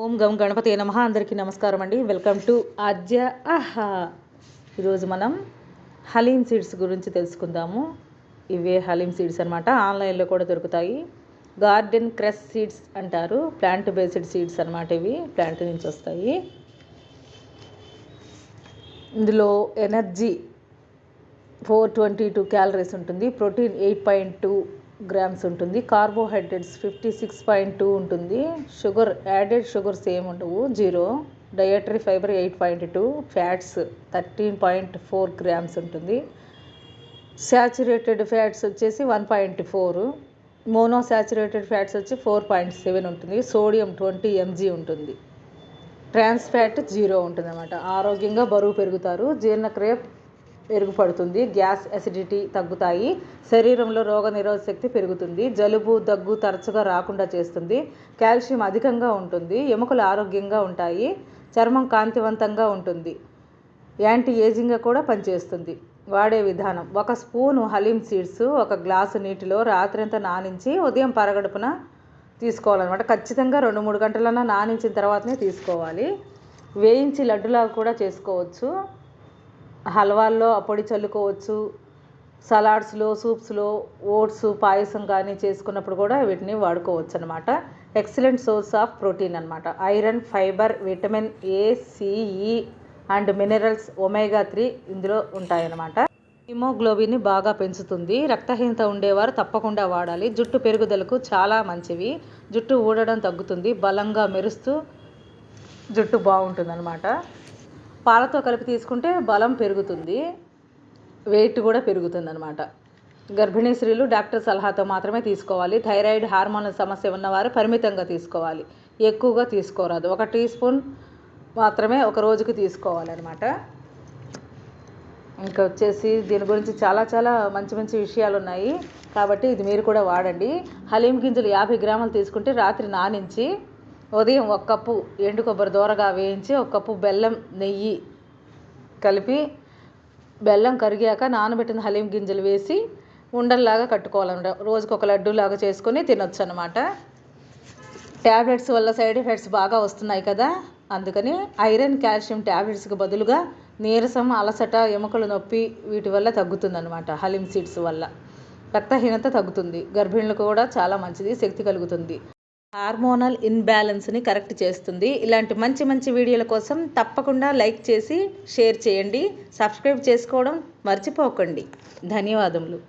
ఓం గం గణపతి నమః. అందరికీ నమస్కారం అండి. వెల్కమ్ టు ఆద్య ఆహా. ఈరోజు మనం హలీమ్ సీడ్స్ గురించి తెలుసుకుందాము. ఇవే హలీమ్ సీడ్స్ అనమాట. ఆన్లైన్లో కూడా దొరుకుతాయి. గార్డెన్ క్రష్ సీడ్స్ అంటారు. ప్లాంట్ బేస్డ్ సీడ్స్ అనమాట. ఇవి ప్లాంట్ నుంచి వస్తాయి. ఇందులో ఎనర్జీ 422 క్యాలరీస్ ఉంటుంది. ప్రోటీన్ 8.2 గ్రామ్స్ ఉంటుంది. కార్బోహైడ్రేట్స్ 56.2 ఉంటుంది. యాడెడ్ షుగర్స్ ఏమి ఉండవు, 0. డయటరీ ఫైబర్ 8.2, ఫ్యాట్స్ 13.4 గ్రామ్స్ ఉంటుంది. శాచురేటెడ్ ఫ్యాట్స్ వచ్చేసి 1.4, మోనోశాచురేటెడ్ ఫ్యాట్స్ వచ్చి 4.7 ఉంటుంది. సోడియం 20 mg ఉంటుంది. ట్రాన్స్ ఫ్యాట్ 0 ఉంటుంది అన్నమాట. ఆరోగ్యంగా బరువు పెరుగుతారు. జీర్ణక్రియ మెరుగుపడుతుంది. గ్యాస్, అసిడిటీ తగ్గుతాయి. శరీరంలో రోగనిరోధక శక్తి పెరుగుతుంది. జలుబు, దగ్గు తరచుగా రాకుండా చేస్తుంది. కాల్షియం అధికంగా ఉంటుంది. ఎముకలు ఆరోగ్యంగా ఉంటాయి. చర్మం కాంతివంతంగా ఉంటుంది. యాంటీ ఏజింగ్గా కూడా పనిచేస్తుంది. వాడే విధానం: 1 స్పూను హలీమ్ సీడ్స్ 1 గ్లాసు నీటిలో రాత్రంతా నానించి ఉదయం పరగడుపున తీసుకోవాలన్నమాట. ఖచ్చితంగా 2-3 గంటలన్నా నానించిన తర్వాతనే తీసుకోవాలి. వేయించి లడ్డులాగా కూడా చేసుకోవచ్చు. హల్వాల్లో ఆ పొడి చల్లుకోవచ్చు. సలాడ్స్లో, సూప్స్లో, ఓట్స్ పాయసం కానీ చేసుకున్నప్పుడు కూడా వీటిని వాడుకోవచ్చు అనమాట. ఎక్సలెంట్ సోర్స్ ఆఫ్ ప్రోటీన్ అనమాట. Iron, fibre, vitamin A, CE and minerals, omega 3 ఇందులో ఉంటాయన్నమాట. హిమోగ్లోబిన్ని బాగా పెంచుతుంది. రక్తహీనత ఉండేవారు తప్పకుండా వాడాలి. జుట్టు పెరుగుదలకు చాలా మంచివి. జుట్టు ఊడడం తగ్గుతుంది. బలంగా మెరుస్తూ జుట్టు బాగుంటుంది అనమాట. పాలతో కలిపి తీసుకుంటే బలం పెరుగుతుంది. వెయిట్ కూడా పెరుగుతుంది అనమాట. గర్భిణీ స్త్రీలు డాక్టర్ సలహాతో మాత్రమే తీసుకోవాలి. థైరాయిడ్, హార్మోన్ సమస్య ఉన్నవారు పరిమితంగా తీసుకోవాలి. ఎక్కువగా తీసుకోరాదు. 1 టీ స్పూన్ మాత్రమే ఒక రోజుకి తీసుకోవాలన్నమాట. ఇంకా వచ్చేసి దీని గురించి చాలా మంచి విషయాలు ఉన్నాయి. కాబట్టి ఇది మీరు కూడా వాడండి. హలీం గింజలు 50 గ్రాములు తీసుకుంటే రాత్రి నానించి ఉదయం 1 కప్పు ఎండు కొబ్బరి దోరగా వేయించి 1 కప్పు బెల్లం, నెయ్యి కలిపి బెల్లం కరిగాక నానబెట్టిన హలీం గింజలు వేసి ఉండల్లాగా కట్టుకోవాలన్నమాట. రోజుకు 1 లడ్డూలాగా చేసుకొని తినొచ్చు అన్నమాట. ట్యాబ్లెట్స్ వల్ల సైడ్ ఎఫెక్ట్స్ బాగా వస్తున్నాయి కదా, అందుకని ఐరన్, కాల్షియం ట్యాబ్లెట్స్కి బదులుగా నీరసం, అలసట, ఎముకల నొప్పి వీటి వల్ల తగ్గుతుందన్నమాట. హలీం సీడ్స్ వల్ల రక్తహీనత తగ్గుతుంది. గర్భిణులకు కూడా చాలా మంచిది, శక్తి కలుగుతుంది. హార్మోనల్ ఇన్బ్యాలెన్స్ని కరెక్ట్ చేస్తుంది. ఇలాంటి మంచి వీడియోల కోసం తప్పకుండా లైక్ చేసి షేర్ చేయండి. సబ్స్క్రైబ్ చేసుకోవడం మర్చిపోకండి. ధన్యవాదములు.